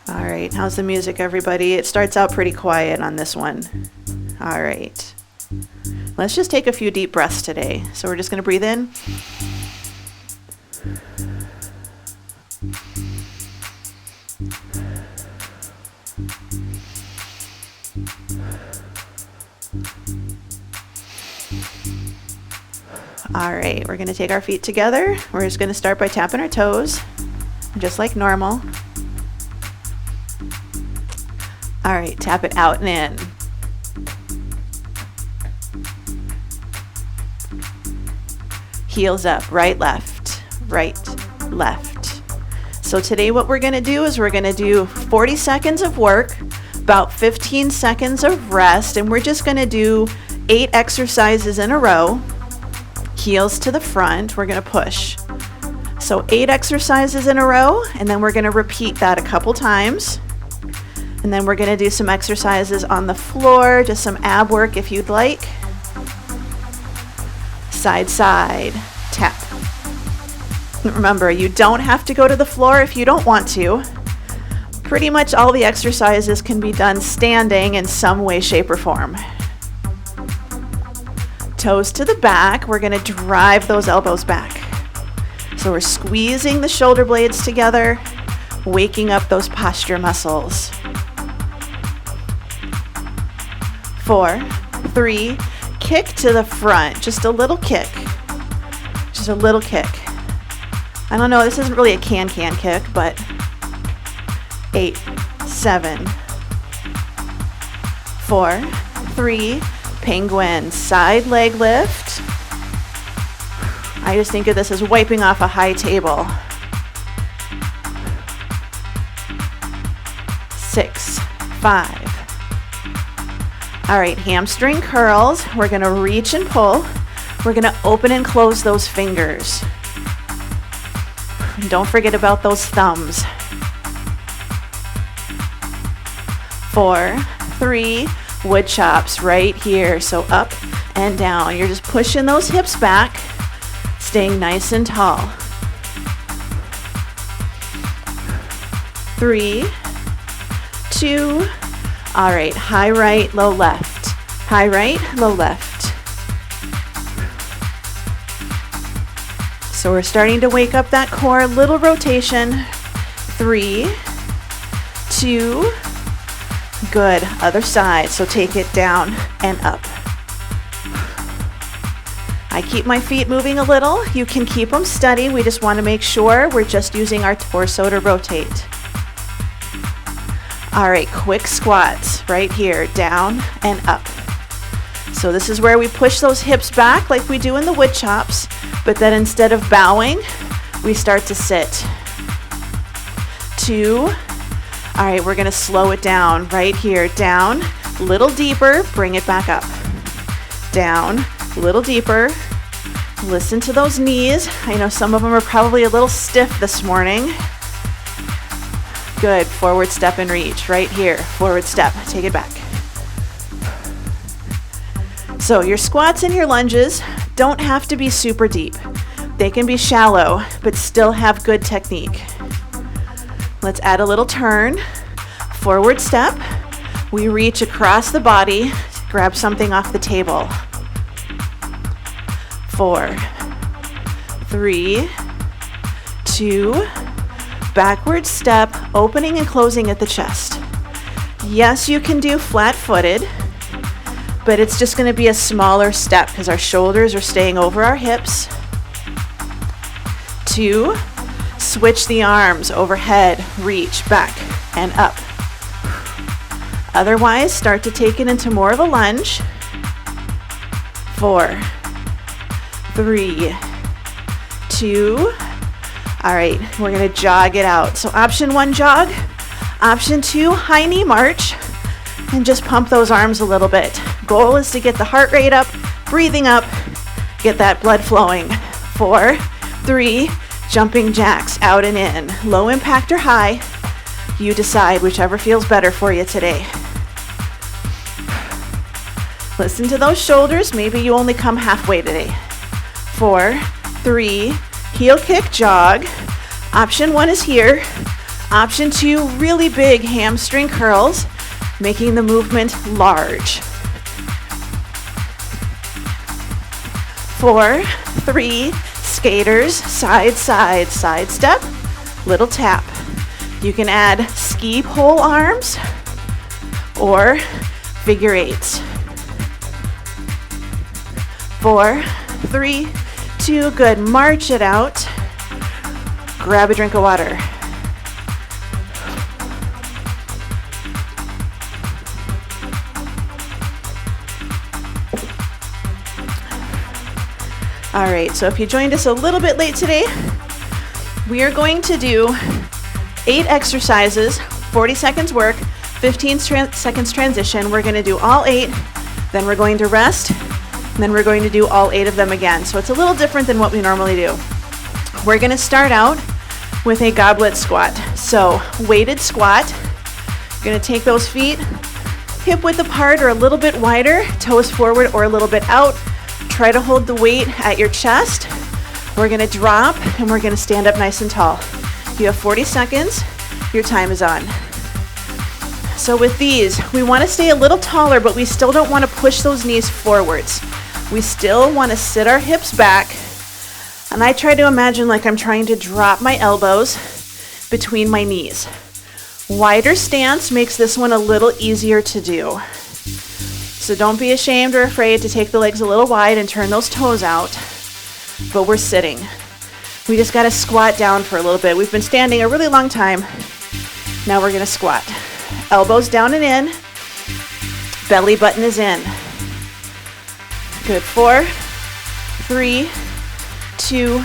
All right, how's the music, everybody? It starts out pretty quiet on this one. All right. Let's just take a few deep breaths today. So we're just going to breathe in. All right, we're going to take our feet together. We're just going to start by tapping our toes, just like normal. All right, tap it out and in. Heels up, right, left, right, left. So today what we're going to do is we're going to do 40 seconds of work, about 15 seconds of rest, and we're just going to do 8 exercises in a row. Heels to the front, we're going to push. So 8 exercises in a row, and then we're going to repeat that a couple times. And then we're going to do some exercises on the floor, just some ab work if you'd like. Side, side, tap. Remember, you don't have to go to the floor if you don't want to. Pretty much all the exercises can be done standing in some way, shape, or form. Toes to the back, we're going to drive those elbows back. So we're squeezing the shoulder blades together, waking up those posture muscles. 4, 3, kick to the front, just a little kick. Just a little kick. I don't know, this isn't really a can kick, but 8, 7, 4, 3, penguin, side leg lift. I just think of this as wiping off a high table. 6, 5. All right, hamstring curls. We're gonna reach and pull. We're gonna open and close those fingers. And don't forget about those thumbs. 4, 3, wood chops right here. So up and down. You're just pushing those hips back, staying nice and tall. 3, 2, all right, high right, low left. High right, low left. So we're starting to wake up that core, little rotation. 3, 2, good, other side. So take it down and up. I keep my feet moving a little. You can keep them steady. We just want to make sure we're just using our torso to rotate. All right, quick squats right here, down and up. So this is where we push those hips back like we do in the wood chops, but then instead of bowing, we start to sit. 2, all right, we're gonna slow it down right here, down, a little deeper, bring it back up. Down, a little deeper. Listen to those knees. I know some of them are probably a little stiff this morning. Good, forward step and reach, right here, forward step, take it back. So your squats and your lunges don't have to be super deep. They can be shallow, but still have good technique. Let's add a little turn, forward step. We reach across the body, grab something off the table. 4, 3, 2, backward step, opening and closing at the chest. Yes, you can do flat-footed, but it's just going to be a smaller step because our shoulders are staying over our hips. 2, switch the arms overhead, reach back and up. Otherwise, start to take it into more of a lunge. 4, 3, 2, all right, we're gonna jog it out. So option 1, jog. Option 2, high knee march, and just pump those arms a little bit. Goal is to get the heart rate up, breathing up, get that blood flowing. 4, 3, jumping jacks, out and in. Low impact or high, you decide, whichever feels better for you today. Listen to those shoulders, maybe you only come halfway today. 4, 3, heel kick, jog. Option 1 is here. Option 2, really big hamstring curls, making the movement large. 4, 3, skaters, side, side, side step, little tap. You can add ski pole arms or figure eights. 4, 3, 2, good. March it out. Grab a drink of water. All right, so if you joined us a little bit late today, we are going to do 8 exercises, 40 seconds work, 15 seconds transition. We're going to do all 8, then we're going to rest, and then we're going to do all 8 of them again. So it's a little different than what we normally do. We're going to start out with a goblet squat. So weighted squat. You're going to take those feet hip width apart or a little bit wider, toes forward or a little bit out. Try to hold the weight at your chest. We're going to drop and we're going to stand up nice and tall. You have 40 seconds. Your time is on. So with these, we want to stay a little taller, but we still don't want to push those knees forwards. We still want to sit our hips back. And I try to imagine like I'm trying to drop my elbows between my knees. Wider stance makes this one a little easier to do. So don't be ashamed or afraid to take the legs a little wide and turn those toes out. But we're sitting. We just got to squat down for a little bit. We've been standing a really long time. Now we're going to squat. Elbows down and in. Belly button is in. Good. 4, 3, 2,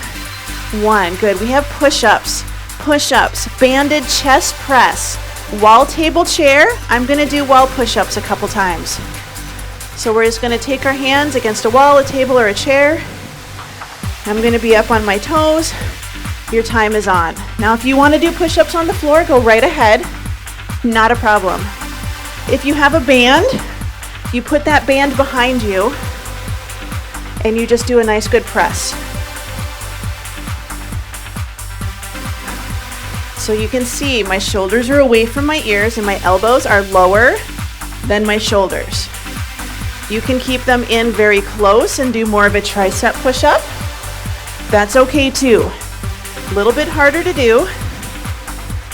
1. Good. We have push-ups. Push-ups. Banded chest press. Wall table chair. I'm going to do wall push-ups a couple times. So we're just going to take our hands against a wall, a table, or a chair. I'm going to be up on my toes. Your time is on. Now if you want to do push-ups on the floor, go right ahead. Not a problem. If you have a band, you put that band behind you and you just do a nice good press. So you can see my shoulders are away from my ears and my elbows are lower than my shoulders. You can keep them in very close and do more of a tricep push-up. That's okay too. A little bit harder to do,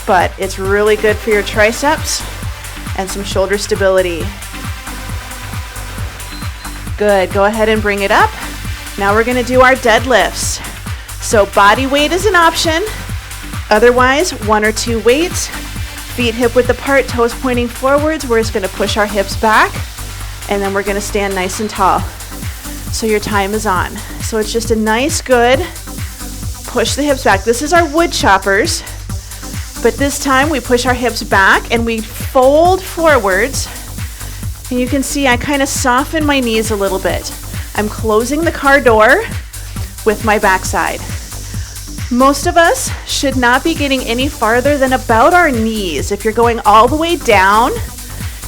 but it's really good for your triceps and some shoulder stability. Good, go ahead and bring it up. Now we're gonna do our deadlifts. So body weight is an option. Otherwise, 1 or 2 weights. Feet hip width apart, toes pointing forwards. We're just gonna push our hips back. And then we're going to stand nice and tall. So your time is on. So it's just a nice, good push the hips back. This is our wood choppers, but this time we push our hips back and we fold forwards. And you can see I kind of soften my knees a little bit. I'm closing the car door with my backside. Most of us should not be getting any farther than about our knees. If you're going all the way down,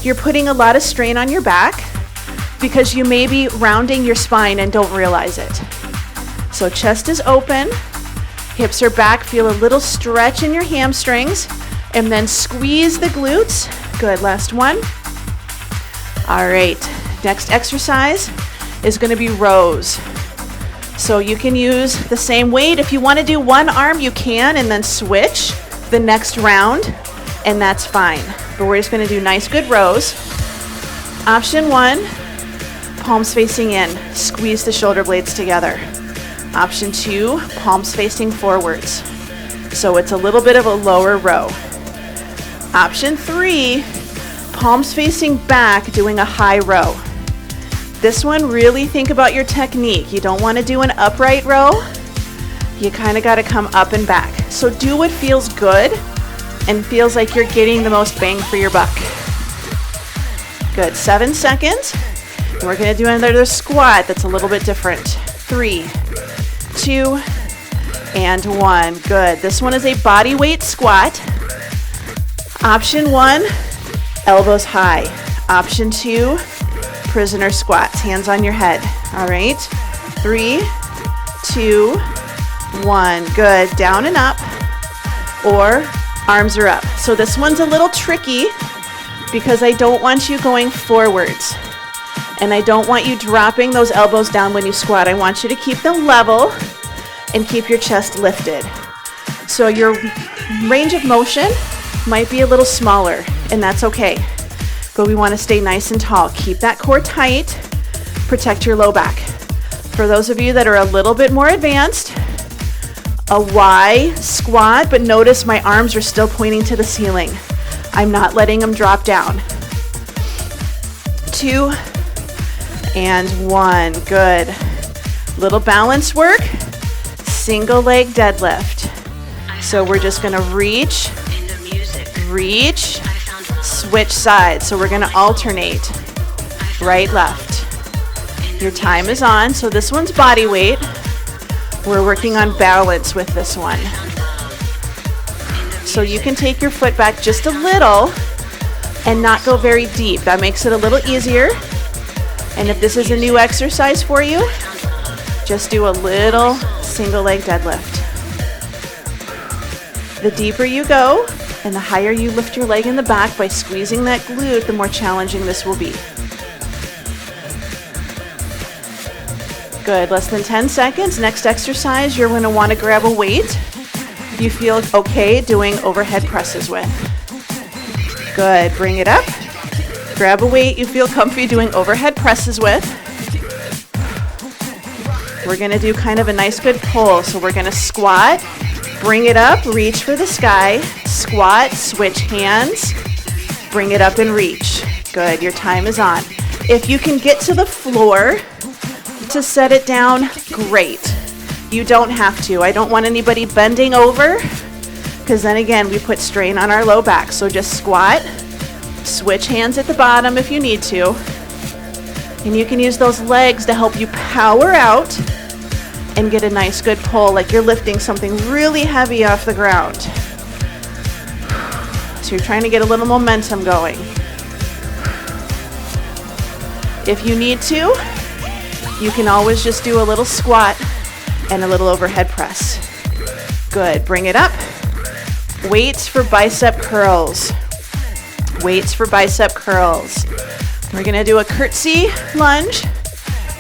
you're putting a lot of strain on your back because you may be rounding your spine and don't realize it. So chest is open, hips are back, feel a little stretch in your hamstrings, and then squeeze the glutes. Good, last one. All right, next exercise is going to be rows. So you can use the same weight. If you want to do one arm, you can, and then switch the next round, and that's fine. But we're just going to do nice, good rows. Option 1, palms facing in. Squeeze the shoulder blades together. Option 2, palms facing forwards. So it's a little bit of a lower row. Option 3, palms facing back, doing a high row. This one, really think about your technique. You don't want to do an upright row. You kind of got to come up and back. So do what feels good and feels like you're getting the most bang for your buck. Good, 7 seconds. And we're gonna do another squat that's a little bit different. 3, 2, and 1. Good, this one is a body weight squat. Option 1, elbows high. Option 2, prisoner squats, hands on your head. All right, 3, 2, 1. Good, down and up, or Arms are up. So this one's a little tricky because I don't want you going forwards. And I don't want you dropping those elbows down when you squat. I want you to keep them level and keep your chest lifted. So your range of motion might be a little smaller, and that's okay. But we want to stay nice and tall. Keep that core tight. Protect your low back. For those of you that are a little bit more advanced, a Y squat, but notice my arms are still pointing to the ceiling. I'm not letting them drop down. 2 and 1. Good. Little balance work. Single leg deadlift. So we're just going to reach, switch sides. So we're going to alternate right, left. Your time is on. So this one's body weight. We're working on balance with this one. So you can take your foot back just a little and not go very deep. That makes it a little easier. And if this is a new exercise for you, just do a little single leg deadlift. The deeper you go and the higher you lift your leg in the back by squeezing that glute, the more challenging this will be. Good, less than 10 seconds. Next exercise, you're going to want to grab a weight you feel okay doing overhead presses with. Good, bring it up. Grab a weight you feel comfy doing overhead presses with. We're going to do kind of a nice good pull. So we're going to squat, bring it up, reach for the sky, squat, switch hands, bring it up and reach. Good, your time is on. If you can get to the floor to set it down, great. You don't have to. I don't want anybody bending over because then again, we put strain on our low back. So just squat, switch hands at the bottom if you need to. And you can use those legs to help you power out and get a nice good pull, like you're lifting something really heavy off the ground. So you're trying to get a little momentum going. If you need to, you can always just do a little squat and a little overhead press. Good, bring it up. Weights for bicep curls. Weights for bicep curls. We're gonna do a curtsy lunge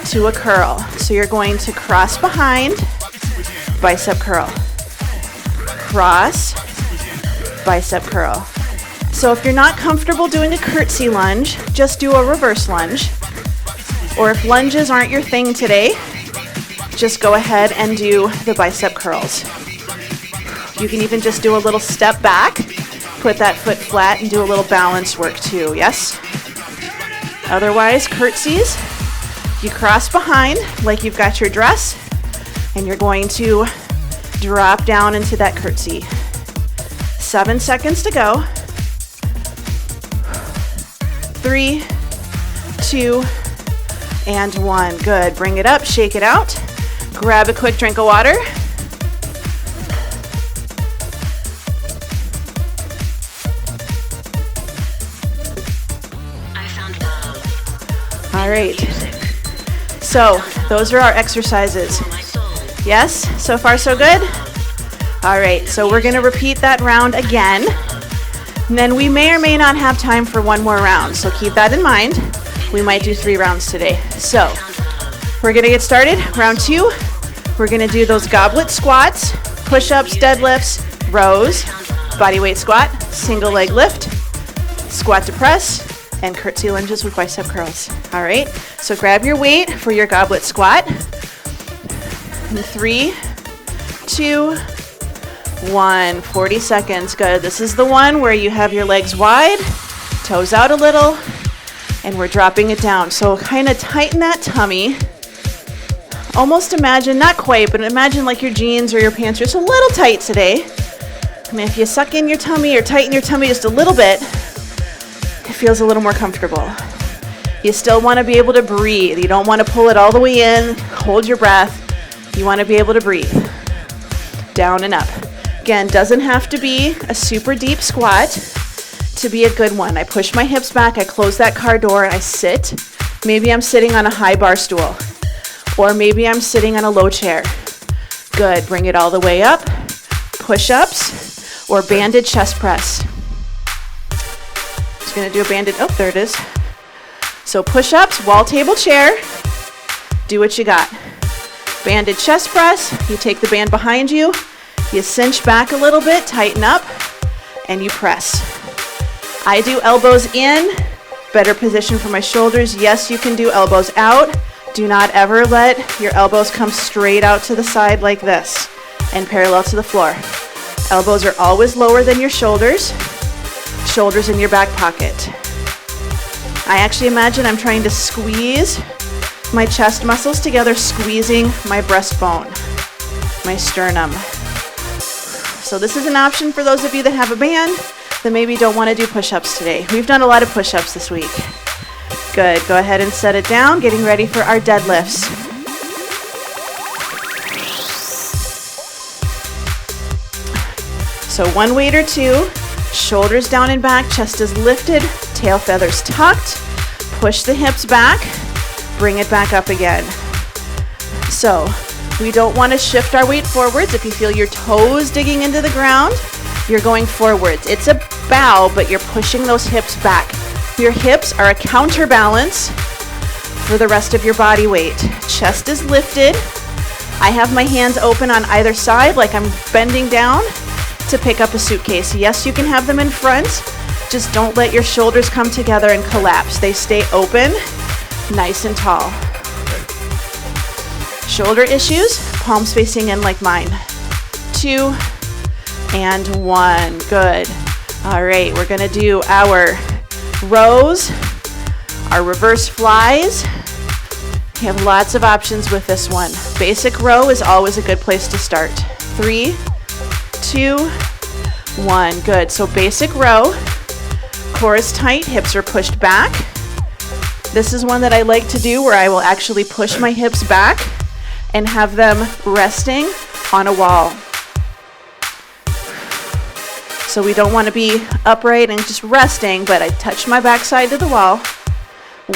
to a curl. So you're going to cross behind, bicep curl. Cross, bicep curl. So if you're not comfortable doing a curtsy lunge, just do a reverse lunge. Or if lunges aren't your thing today, just go ahead and do the bicep curls. You can even just do a little step back, put that foot flat and do a little balance work too, yes? Otherwise, curtsies, you cross behind like you've got your dress and you're going to drop down into that curtsy. 7 seconds to go. 3, 2, and 1. Good. Bring it up, shake it out. Grab a quick drink of water. All right. So those are our exercises. Yes? So far so good? All right. So we're going to repeat that round again. And then we may or may not have time for one more round. So keep that in mind. We might do 3 rounds today. So we're going to get started. Round 2, we're going to do those goblet squats, push-ups, deadlifts, rows, body weight squat, single leg lift, squat to press, and curtsy lunges with bicep curls. All right, so grab your weight for your goblet squat. In 3, 2, 1, 40 seconds. Good. This is the one where you have your legs wide, toes out a little, and we're dropping it down. So kind of tighten that tummy. Almost imagine, not quite, but imagine like your jeans or your pants are just a little tight today. And if you suck in your tummy or tighten your tummy just a little bit, it feels a little more comfortable. You still want to be able to breathe. You don't want to pull it all the way in, hold your breath. You want to be able to breathe. Down and up. Again, doesn't have to be a super deep squat to be a good one. I push my hips back, I close that car door, and I sit. Maybe I'm sitting on a high bar stool, or maybe I'm sitting on a low chair. Good, bring it all the way up. Push-ups. or banded chest press. Just gonna do a banded, oh, there it is. So push-ups, wall, table, chair. Do what you got. Banded chest press, you take the band behind you, you cinch back a little bit, tighten up, and you press. I do elbows in, better position for my shoulders. Yes, you can do elbows out. Do not ever let your elbows come straight out to the side like this and parallel to the floor. Elbows are always lower than your shoulders. Shoulders in your back pocket. I actually imagine I'm trying to squeeze my chest muscles together, squeezing my breastbone, my sternum. So this is an option for those of you that have a band that maybe don't want to do push-ups today. We've done a lot of push-ups this week. Good, go ahead and set it down, getting ready for our deadlifts. So one weight or two, shoulders down and back, chest is lifted, tail feathers tucked, push the hips back, bring it back up again. So we don't want to shift our weight forwards. If you feel your toes digging into the ground, you're going forwards. It's a bow, but you're pushing those hips back. Your hips are a counterbalance for the rest of your body weight. Chest is lifted. I have my hands open on either side like I'm bending down to pick up a suitcase. Yes, you can have them in front. Just don't let your shoulders come together and collapse. They stay open, nice and tall. Shoulder issues, palms facing in like mine. 2 and 1, good. All right, we're gonna do our rows, our reverse flies. You have lots of options with this one. Basic row is always a good place to start. 3, 2, 1, good. So basic row, core is tight, hips are pushed back. This is one that I like to do where I will actually push my hips back and have them resting on a wall. So we don't want to be upright and just resting, but I touch my backside to the wall.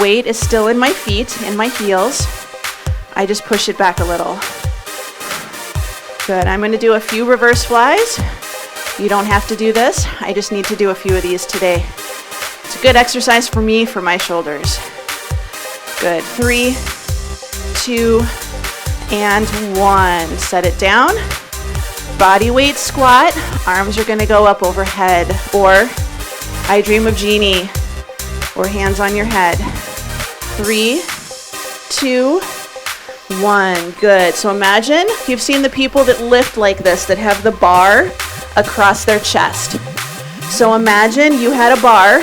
Weight is still in my feet, in my heels. I just push it back a little. Good, I'm going to do a few reverse flies. You don't have to do this. I just need to do a few of these today. It's a good exercise for me, for my shoulders. Good, 3, 2, and 1. Set it down. Body weight squat. Arms are gonna go up overhead, or I Dream of Jeannie, or hands on your head. 3, 2, 1. Good. So imagine you've seen the people that lift like this, that have the bar across their chest. So imagine you had a bar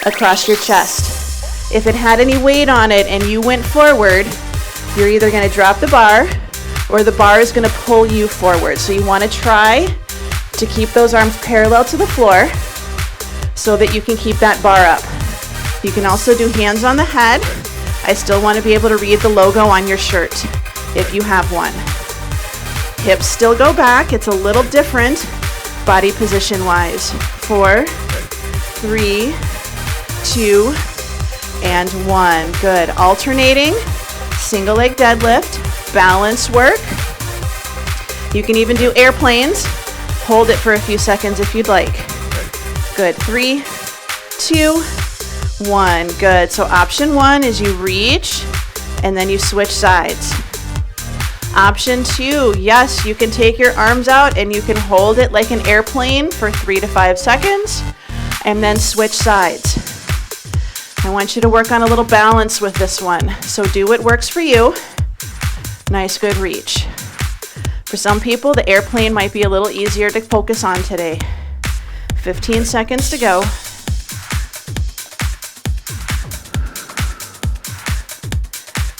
across your chest. If it had any weight on it and you went forward, you're either going to drop the bar or the bar is going to pull you forward. So you want to try to keep those arms parallel to the floor so that you can keep that bar up. You can also do hands on the head. I still want to be able to read the logo on your shirt if you have one. Hips still go back. It's a little different body position wise. 4, 3, 2, and 1. Good. Alternating. Single leg deadlift, balance work. You can even do airplanes. Hold it for a few seconds if you'd like. Good, 3, 2, 1, good. So option 1 is you reach and then you switch sides. Option 2, yes, you can take your arms out and you can hold it like an airplane for 3 to 5 seconds and then switch sides. I want you to work on a little balance with this one. So do what works for you. Nice, good reach. For some people, the airplane might be a little easier to focus on today. 15 seconds to go.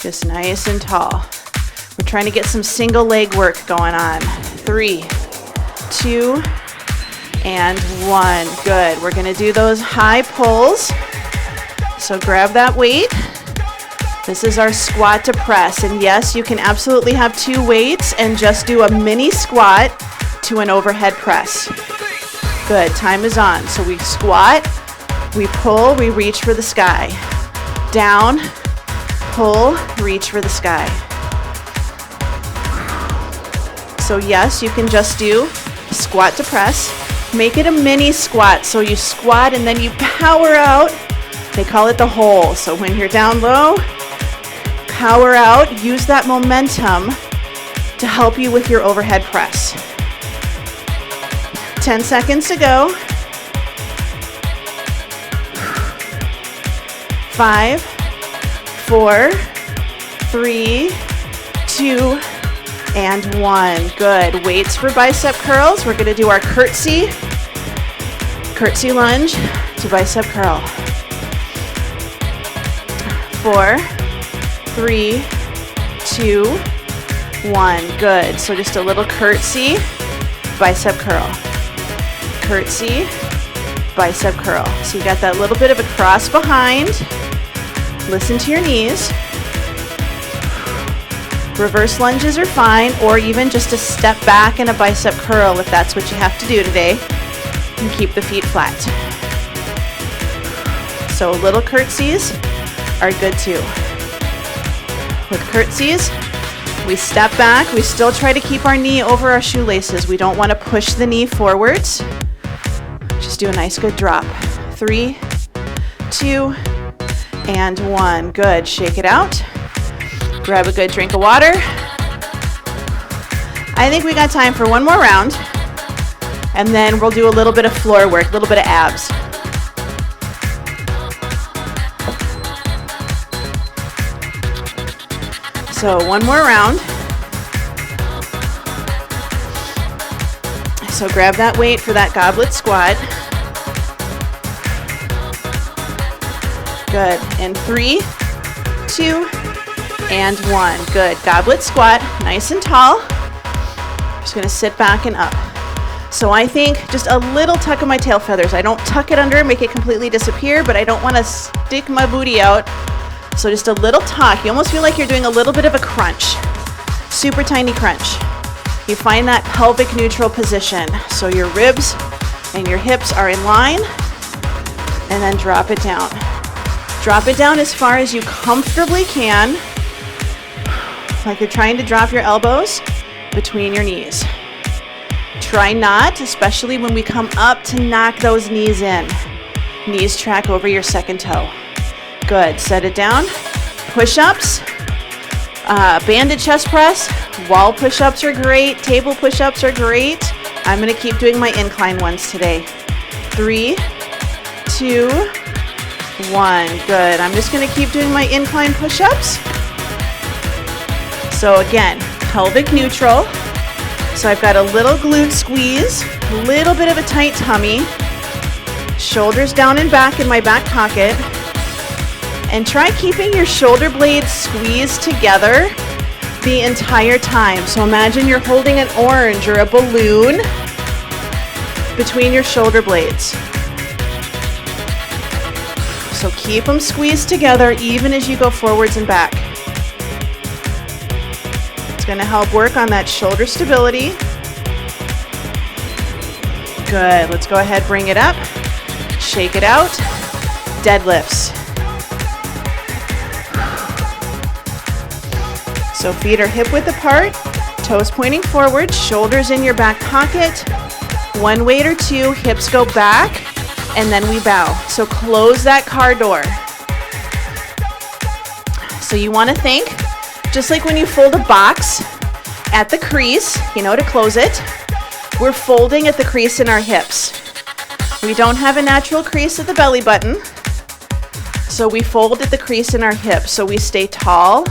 Just nice and tall. We're trying to get some single leg work going on. 3, 2, and 1. Good. We're going to do those high pulls. So grab that weight. This is our squat to press. And yes, you can absolutely have 2 weights and just do a mini squat to an overhead press. Good, time is on. So we squat, we pull, we reach for the sky. Down, pull, reach for the sky. So yes, you can just do squat to press, Make it a mini squat. So you squat and then you power out. They call it the hole. So when you're down low, power out. Use that momentum to help you with your overhead press. 10 seconds to go. 5, 4, 3, 2, and 1. Good. Weights for bicep curls. We're going to do our curtsy lunge to bicep curl. 4, 3, 2, 1. Good. So just a little curtsy, bicep curl. Curtsy, bicep curl. So you got that little bit of a cross behind. Listen to your knees. Reverse lunges are fine, or even just a step back and a bicep curl if that's what you have to do today. And keep the feet flat. So little curtsies are good too. With curtsies, we step back. We still try to keep our knee over our shoelaces. We don't want to push the knee forwards. Just do a nice good drop. 3, 2, and 1. Good. Shake it out. Grab a good drink of water. I think we got time for one more round. And then we'll do a little bit of floor work, a little bit of abs. So one more round. So grab that weight for that goblet squat. Good. And 3, 2, and 1. Good. Goblet squat, nice and tall. Just going to sit back and up. So I think just a little tuck of my tail feathers. I don't tuck it under, make it completely disappear, but I don't want to stick my booty out. So just a little tuck. You almost feel like you're doing a little bit of a crunch. Super tiny crunch. You find that pelvic neutral position. So your ribs and your hips are in line, and then drop it down. Drop it down as far as you comfortably can, like you're trying to drop your elbows between your knees. Try not, especially when we come up, to knock those knees in. Knees track over your second toe. Good. Set it down. Push-ups, banded chest press, wall push-ups are great, table push-ups are great. I'm going to keep doing my incline ones today. 3, 2, 1. Good. I'm just going to keep doing my incline push-ups. So again, pelvic neutral. So I've got a little glute squeeze, a little bit of a tight tummy, shoulders down and back in my back pocket. And try keeping your shoulder blades squeezed together the entire time. So imagine you're holding an orange or a balloon between your shoulder blades. So keep them squeezed together even as you go forwards and back. It's going to help work on that shoulder stability. Good. Let's go ahead, bring it up. Shake it out. Deadlifts. So feet are hip width apart, toes pointing forward, shoulders in your back pocket. One weight or two, hips go back, and then we bow. So close that car door. So you want to think, just like when you fold a box at the crease, to close it, we're folding at the crease in our hips. We don't have a natural crease at the belly button, so we fold at the crease in our hips. So we stay tall,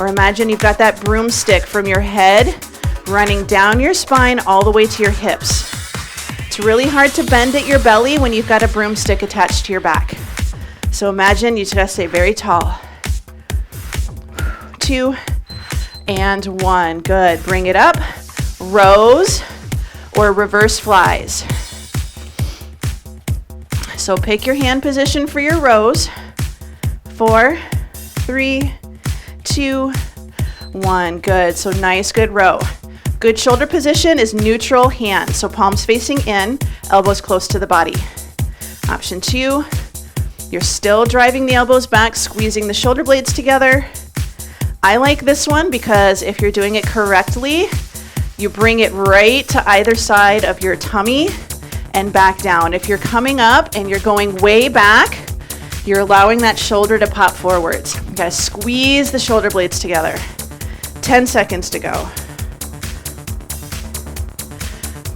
or imagine you've got that broomstick from your head running down your spine all the way to your hips. It's really hard to bend at your belly when you've got a broomstick attached to your back. So imagine you just stay very tall. 2 and 1. Good. Bring it up. Rows or reverse flies. So pick your hand position for your rows. 4, 3, 2, 1. Good. So nice, good row. Good shoulder position is neutral hand. So palms facing in, elbows close to the body. Option 2, you're still driving the elbows back, squeezing the shoulder blades together. I like this one because if you're doing it correctly, you bring it right to either side of your tummy and back down. If you're coming up and you're going way back, you're allowing that shoulder to pop forwards. You gotta squeeze the shoulder blades together. 10 seconds to go.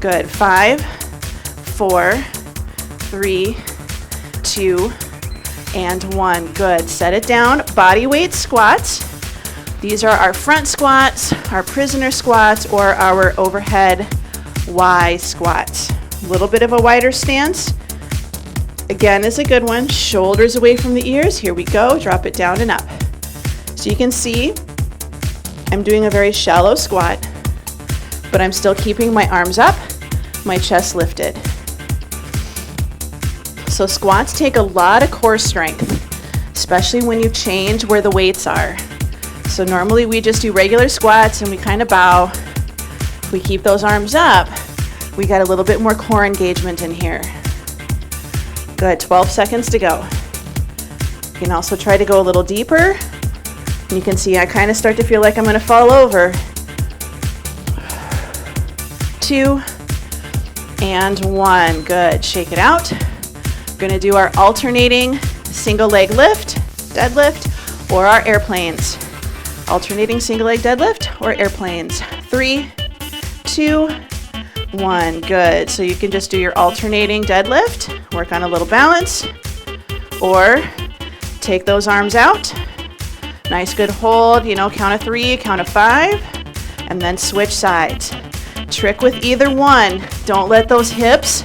Good. 5, 4, 3, 2, and 1. Good. Set it down. Body weight squats. These are our front squats, our prisoner squats, or our overhead Y squats. A little bit of a wider stance. Again, is a good one. Shoulders away from the ears. Here we go. Drop it down and up. So you can see I'm doing a very shallow squat, but I'm still keeping my arms up, my chest lifted. So squats take a lot of core strength, especially when you change where the weights are. So normally we just do regular squats and we kind of bow. If we keep those arms up, we got a little bit more core engagement in here. Good, 12 seconds to go. You can also try to go a little deeper. You can see I kind of start to feel like I'm gonna fall over. 2 and 1, good, shake it out. We're gonna do our alternating single leg lift, deadlift, or our airplanes. Alternating single leg deadlift or airplanes. 3, 2, 1, good. So you can just do your alternating deadlift, work on a little balance, or take those arms out. Nice good hold, count of 3, count of 5, and then switch sides. Trick with either one. Don't let those hips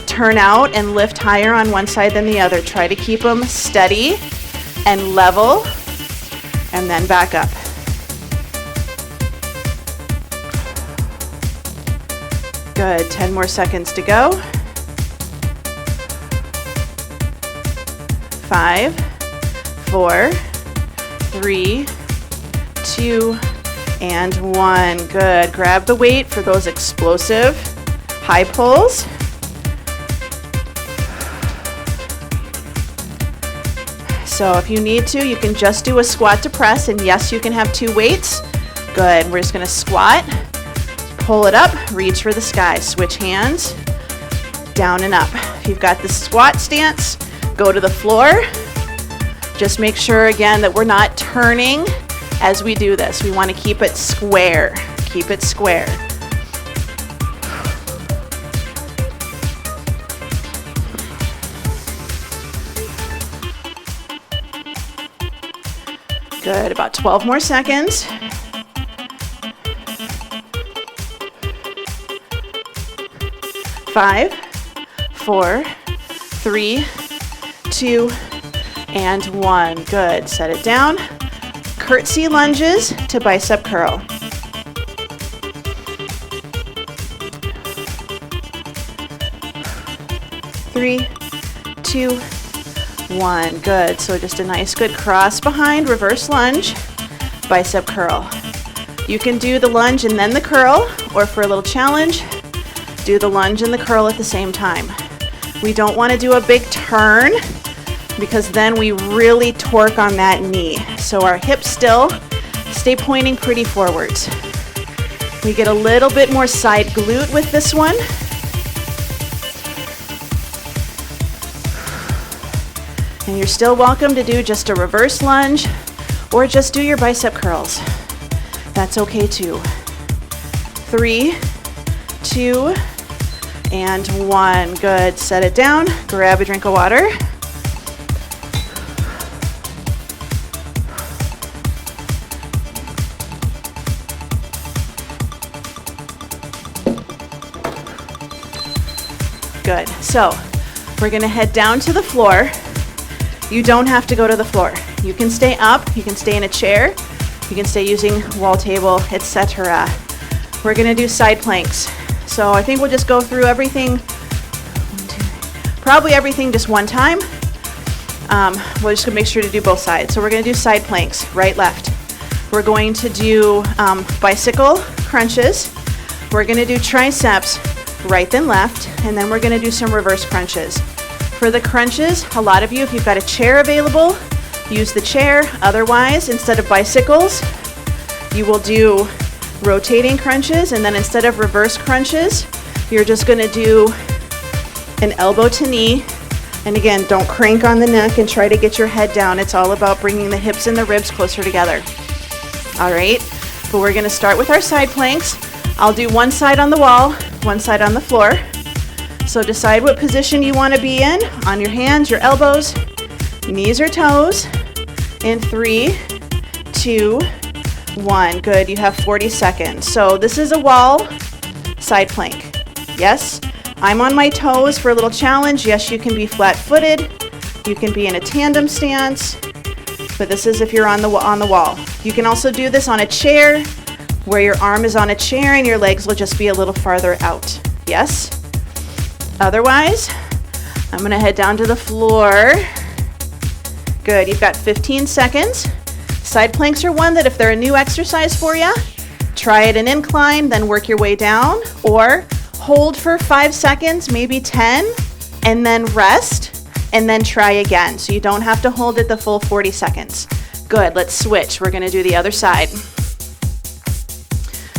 turn out and lift higher on one side than the other. Try to keep them steady and level, and then back up. Good, 10 more seconds to go. 5, 4, 3, 2, and 1. Good. Grab the weight for those explosive high pulls. So if you need to, you can just do a squat to press, and yes, you can have 2 weights. Good. We're just going to squat, pull it up, reach for the sky, switch hands, down and up. If you've got the squat stance, go to the floor. Just make sure again that we're not turning as we do this. We want to keep it square. Keep it square. Good, about 12 more seconds. Five, 4, 3, 2, and 1. Good. Set it down. Curtsy lunges to bicep curl. Three, 2, 1. Good. So just a nice good cross behind, reverse lunge, bicep curl. You can do the lunge and then the curl, or for a little challenge, do the lunge and the curl at the same time. We don't want to do a big turn because then we really torque on that knee. So our hips still stay pointing pretty forwards. We get a little bit more side glute with this one. And you're still welcome to do just a reverse lunge or just do your bicep curls. That's okay too. 3, 2, and 1. Good. Set it down. Grab a drink of water. Good. So we're going to head down to the floor. You don't have to go to the floor. You can stay up. You can stay in a chair. You can stay using wall table, etc. We're going to do side planks. So I think we'll just go through everything, probably everything just one time. We're just gonna make sure to do both sides. So we're gonna do side planks, right, left. We're going to do bicycle crunches. We're gonna do triceps, right then left, and then we're gonna do some reverse crunches. For the crunches, a lot of you, if you've got a chair available, use the chair. Otherwise, instead of bicycles, you will do rotating crunches, and then instead of reverse crunches, you're just going to do and elbow to knee. And again, don't crank on the neck and try to get your head down. It's all about bringing the hips and the ribs closer together. All right, but we're gonna start with our side planks. I'll do one side on the wall, one side on the floor. So decide what position you wanna be in, on your hands, your elbows, knees or toes. In 3, 2, 1. Good, you have 40 seconds. So this is a wall side plank. Yes, I'm on my toes for a little challenge. Yes, you can be flat-footed. You can be in a tandem stance, but this is if you're on the wall. You can also do this on a chair where your arm is on a chair and your legs will just be a little farther out. Yes? Otherwise, I'm gonna head down to the floor. Good, you've got 15 seconds. Side planks are one that if they're a new exercise for you, try it in incline, then work your way down, or hold for 5 seconds, maybe 10, and then rest, and then try again. So you don't have to hold it the full 40 seconds. Good, let's switch. We're gonna do the other side.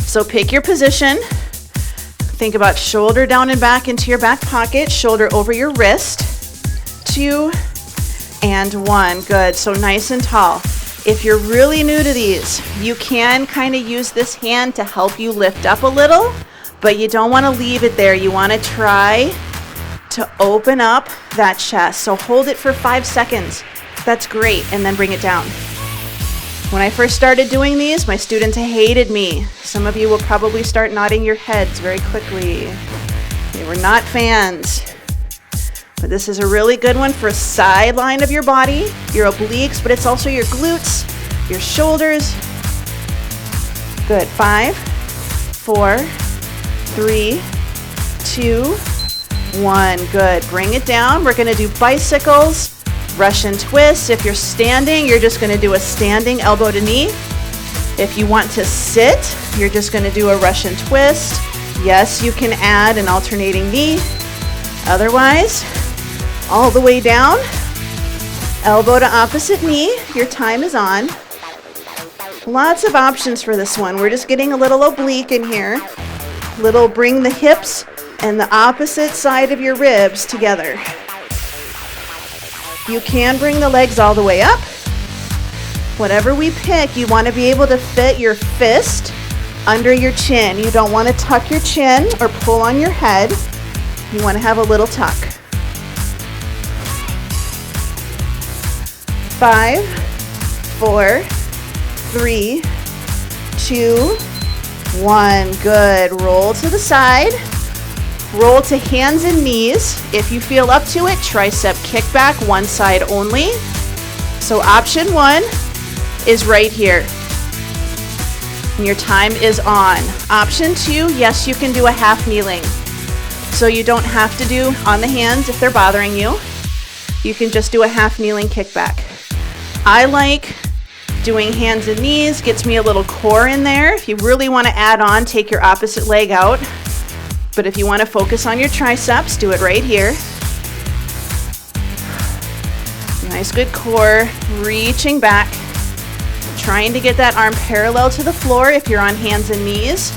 So pick your position. Think about shoulder down and back into your back pocket, shoulder over your wrist. 2 and 1, good, so nice and tall. If you're really new to these, you can kind of use this hand to help you lift up a little, but you don't want to leave it there. You want to try to open up that chest. So hold it for 5 seconds. That's great, and then bring it down. When I first started doing these, my students hated me. Some of you will probably start nodding your heads very quickly. They were not fans. But this is a really good one for a side line of your body, your obliques, but it's also your glutes, your shoulders. Good, 5, 4, 3, 2, 1. Good, bring it down. We're gonna do bicycles, Russian twists. If you're standing, you're just gonna do a standing elbow to knee. If you want to sit, you're just gonna do a Russian twist. Yes, you can add an alternating knee. Otherwise, all the way down, elbow to opposite knee. Your time is on. Lots of options for this one. We're just getting a little oblique in here. Little bring the hips and the opposite side of your ribs together. You can bring the legs all the way up. Whatever we pick, you want to be able to fit your fist under your chin. You don't want to tuck your chin or pull on your head. You want to have a little tuck. 5, 4, 3, 2, 1. Good. Roll to the side. Roll to hands and knees. If you feel up to it, tricep kickback, one side only. So option 1 is right here. And your time is on. Option 2, yes, you can do a half kneeling. So you don't have to do on the hands if they're bothering you. You can just do a half kneeling kickback. I like doing hands and knees, gets me a little core in there. If you really want to add on, take your opposite leg out. But if you want to focus on your triceps, do it right here. Nice good core, reaching back. Trying to get that arm parallel to the floor if you're on hands and knees,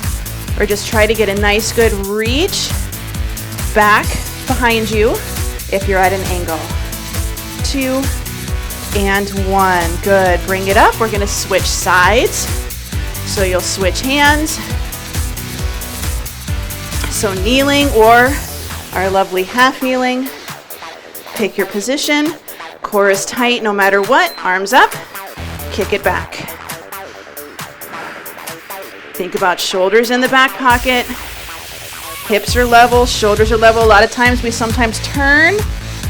or just try to get a nice good reach back behind you if you're at an angle. 2 and 1. Good. Bring it up. We're going to switch sides. So you'll switch hands. So kneeling or our lovely half kneeling. Pick your position. Core is tight no matter what. Arms up. Kick it back. Think about shoulders in the back pocket. Hips are level, shoulders are level. A lot of times we sometimes turn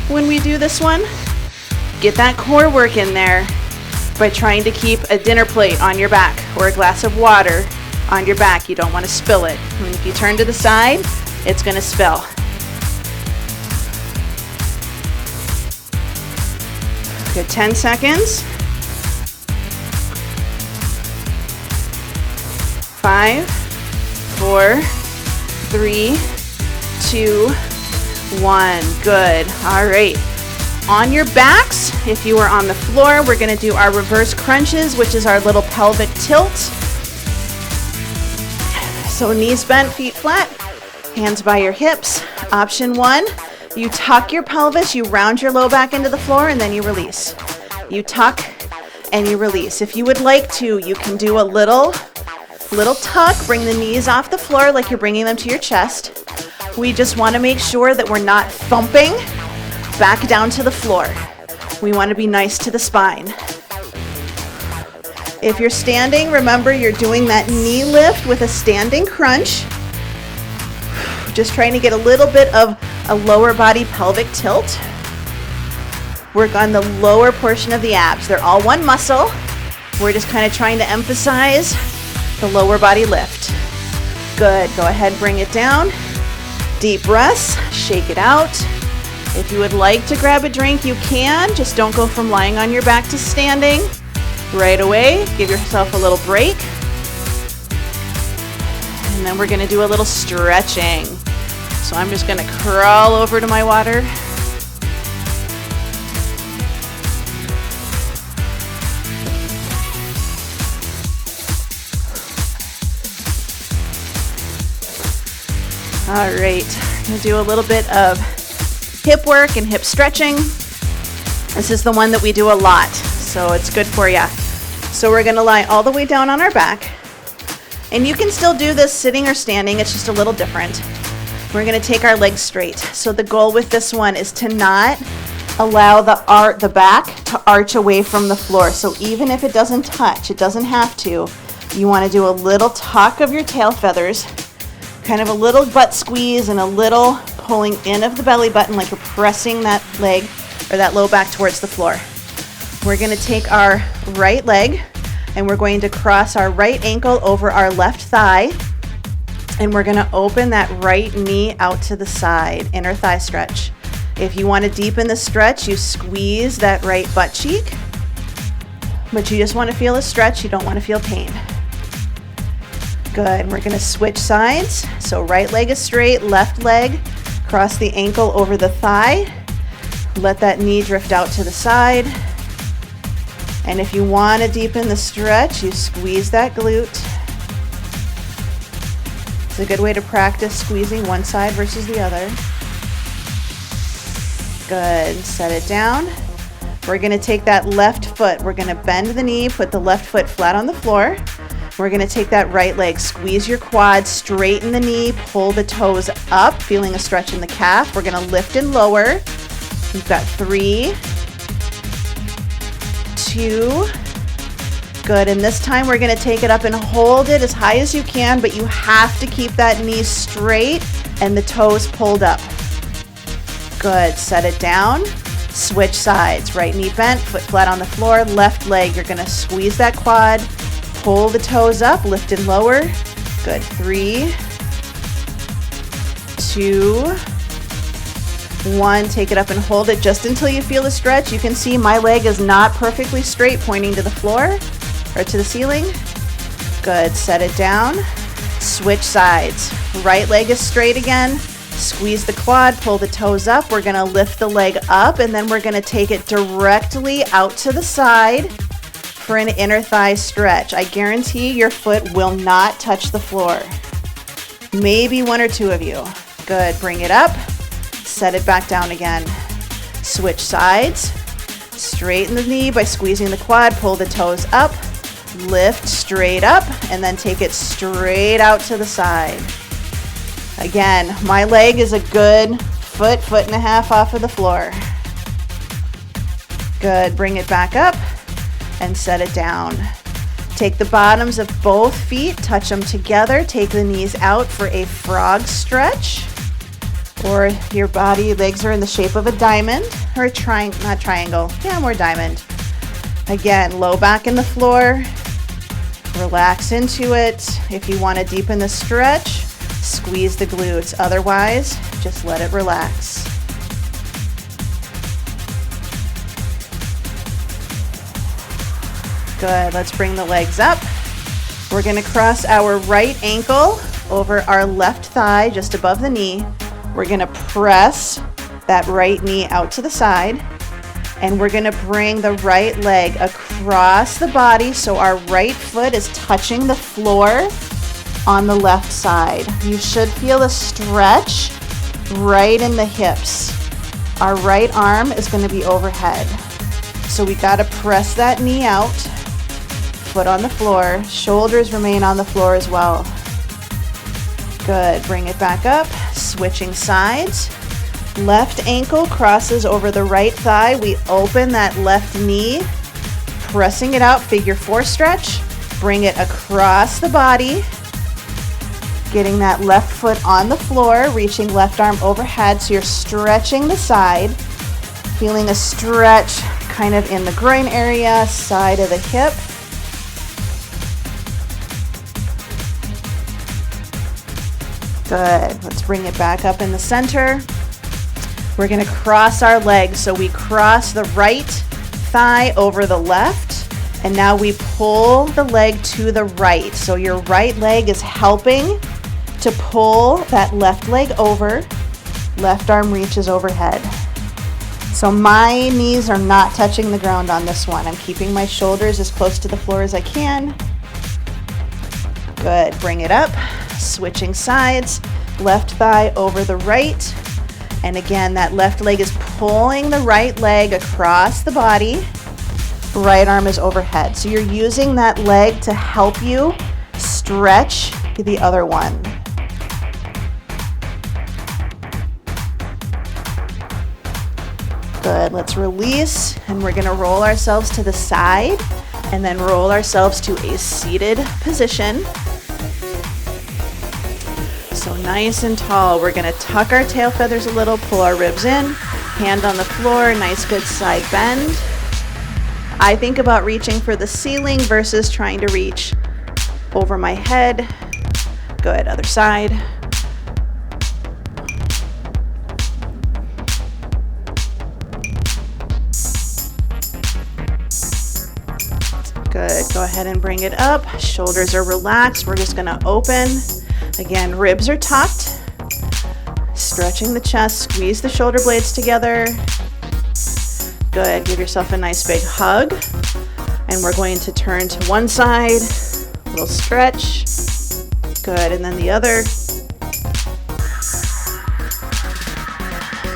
when we do this one. Get that core work in there by trying to keep a dinner plate on your back or a glass of water on your back. You don't want to spill it. And if you turn to the side, it's going to spill. Good, 10 seconds. 5, 4, 3, 2, 1. Good. All right. On your backs, if you are on the floor, we're going to do our reverse crunches, which is our little pelvic tilt. So knees bent, feet flat, hands by your hips. Option 1, You tuck your pelvis, you round your low back into the floor, and then you release. You tuck and you release. If you would like to, you can do a little tuck, bring the knees off the floor like you're bringing them to your chest. We just want to make sure that we're not thumping back down to the floor. We want to be nice to the spine. If you're standing, remember you're doing that knee lift with a standing crunch. Just trying to get a little bit of a lower body pelvic tilt. Work on the lower portion of the abs. They're all one muscle. We're just kind of trying to emphasize the lower body lift. Good. Go ahead, bring it down. Deep breaths. Shake it out. If you would like to grab a drink, you can. Just don't go from lying on your back to standing right away. Give yourself a little break. And then we're going to do a little stretching. So I'm just going to crawl over to my water. All right, I'm going to do a little bit of hip work and hip stretching. This is the one that we do a lot, so it's good for you. So we're going to lie all the way down on our back. And you can still do this sitting or standing, it's just a little different. We're going to take our legs straight. So the goal with this one is to not allow the back to arch away from the floor. So even if it doesn't touch, it doesn't have to. You want to do a little tuck of your tail feathers, kind of a little butt squeeze and a little pulling in of the belly button like you're pressing that leg or that low back towards the floor. We're going to take our right leg and we're going to cross our right ankle over our left thigh. And we're going to open that right knee out to the side, inner thigh stretch. If you want to deepen the stretch, you squeeze that right butt cheek, but you just want to feel a stretch, you don't want to feel pain. Good, we're going to switch sides. So right leg is straight, left leg, cross the ankle over the thigh, let that knee drift out to the side. And if you want to deepen the stretch, you squeeze that glute. It's a good way to practice squeezing one side versus the other. Good, set it down. We're going to take that left foot. We're going to bend the knee, put the left foot flat on the floor. We're going to take that right leg, squeeze your quad, straighten the knee, pull the toes up, feeling a stretch in the calf. We're going to lift and lower. We've got 3, 2, good, and this time we're going to take it up and hold it as high as you can, but you have to keep that knee straight and the toes pulled up. Good, set it down, switch sides, right knee bent, foot flat on the floor, left leg, you're going to squeeze that quad, pull the toes up, lift and lower. Good, 3, 2, 1, take it up and hold it just until you feel a stretch. You can see my leg is not perfectly straight, pointing to the floor or to the ceiling. Good, set it down, switch sides. Right leg is straight again, squeeze the quad, pull the toes up. We're gonna lift the leg up and then we're gonna take it directly out to the side for an inner thigh stretch. I guarantee your foot will not touch the floor. Maybe 1 or 2 of you. Good, bring it up. Set it back down again. Switch sides. Straighten the knee by squeezing the quad, pull the toes up, lift straight up, and then take it straight out to the side. Again, my leg is a good foot and a half off of the floor. Good, bring it back up and set it down. Take the bottoms of both feet, touch them together, take the knees out for a frog stretch. Or your legs are in the shape of a diamond or a not triangle, more diamond. Again, low back in the floor, relax into it. If you want to deepen the stretch, squeeze the glutes. Otherwise, just let it relax. Good, let's bring the legs up. We're going to cross our right ankle over our left thigh, just above the knee. We're going to press that right knee out to the side, and we're going to bring the right leg across the body so our right foot is touching the floor on the left side. You should feel a stretch right in the hips. Our right arm is going to be overhead. So we got to press that knee out, foot on the floor, shoulders remain on the floor as well. Good, bring it back up, switching sides. Left ankle crosses over the right thigh. We open that left knee, pressing it out, figure 4 stretch. Bring it across the body. Getting that left foot on the floor, reaching left arm overhead, so you're stretching the side. Feeling a stretch kind of in the groin area, side of the hip. Good, let's bring it back up in the center. We're gonna cross our legs. So we cross the right thigh over the left, and now we pull the leg to the right. So your right leg is helping to pull that left leg over. Left arm reaches overhead. So my knees are not touching the ground on this one. I'm keeping my shoulders as close to the floor as I can. Good, bring it up, switching sides, left thigh over the right. And again, that left leg is pulling the right leg across the body. Right arm is overhead. So you're using that leg to help you stretch the other one. Good, let's release, and we're gonna roll ourselves to the side and then roll ourselves to a seated position. So nice and tall. We're gonna tuck our tail feathers a little, pull our ribs in, hand on the floor, nice good side bend. I think about reaching for the ceiling versus trying to reach over my head. Good, other side. Good, go ahead and bring it up. Shoulders are relaxed. We're just gonna open. Again, ribs are tucked. Stretching the chest, squeeze the shoulder blades together. Good, give yourself a nice big hug. And we're going to turn to one side, little stretch. Good, and then the other.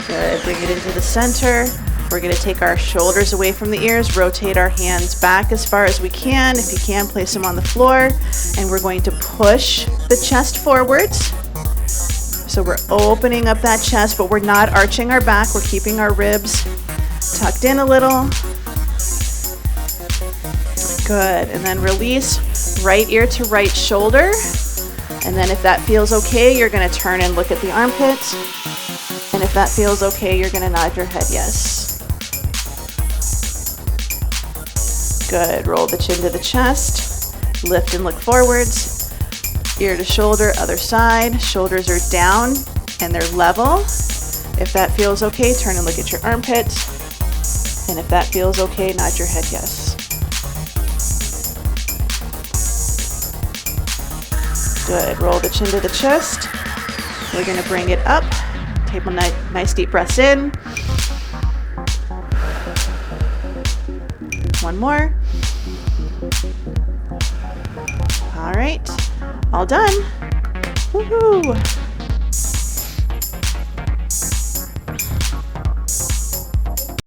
Good, bring it into the center. We're gonna take our shoulders away from the ears, rotate our hands back as far as we can. If you can, place them on the floor. And we're going to push the chest forwards. So we're opening up that chest, but we're not arching our back. We're keeping our ribs tucked in a little. Good, and then release, right ear to right shoulder. And then if that feels okay, you're gonna turn and look at the armpit. And if that feels okay, you're gonna nod your head yes. Good, roll the chin to the chest, lift and look forwards, ear to shoulder, other side, shoulders are down and they're level. If that feels okay, turn and look at your armpit. And if that feels okay, nod your head yes. Good, roll the chin to the chest. We're gonna bring it up, take a nice deep breath in. One more. All right, all done. Woohoo!